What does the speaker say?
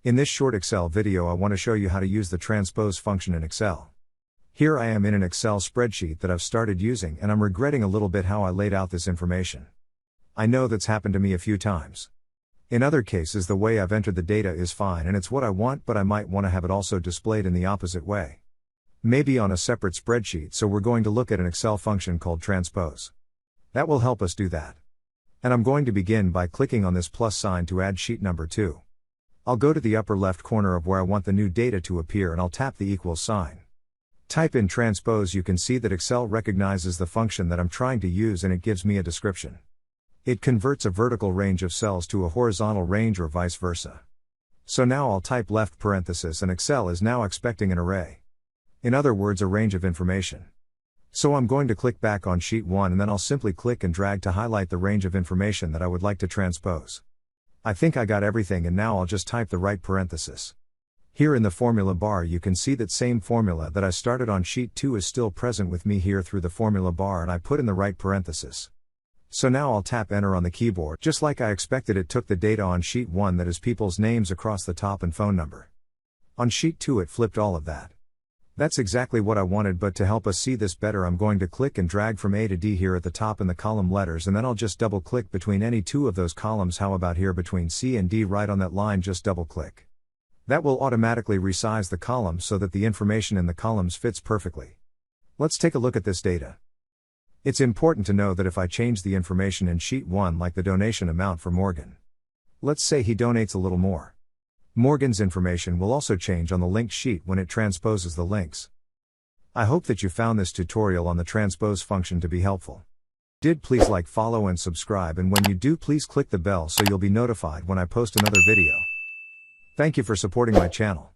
In this short Excel video I want to show you how to use the transpose function in Excel. Here I am in an Excel spreadsheet that I've started using and I'm regretting a little bit how I laid out this information. I know that's happened to me a few times. In other cases the way I've entered the data is fine and it's what I want, but I might want to have it also displayed in the opposite way. Maybe on a separate spreadsheet, so we're going to look at an Excel function called transpose. That will help us do that. And I'm going to begin by clicking on this plus sign to add sheet number 2. I'll go to the upper left corner of where I want the new data to appear and I'll tap the equals sign. Type in transpose. You can see that Excel recognizes the function that I'm trying to use and it gives me a description. It converts a vertical range of cells to a horizontal range or vice versa. So now I'll type left parenthesis and Excel is now expecting an array. In other words, a range of information. So I'm going to click back on sheet 1 and then I'll simply click and drag to highlight the range of information that I would like to transpose. I think I got everything and now I'll just type the right parenthesis. Here in the formula bar you can see that same formula that I started on sheet 2 is still present with me here through the formula bar and I put in the right parenthesis. So now I'll tap enter on the keyboard. Just like I expected, it took the data on sheet 1 that is people's names across the top and phone number. On sheet 2 it flipped all of that. That's exactly what I wanted, but to help us see this better I'm going to click and drag from A to D here at the top in the column letters, and then I'll just double click between any two of those columns. How about here between C and D, right on that line, just double click. That will automatically resize the columns so that the information in the columns fits perfectly. Let's take a look at this data. It's important to know that if I change the information in sheet 1, like the donation amount for Morgan, let's say he donates a little more, Morgan's information will also change on the linked sheet when it transposes the links. I hope that you found this tutorial on the transpose function to be helpful. Please like, follow and subscribe, and when you do, please click the bell so you'll be notified when I post another video. Thank you for supporting my channel.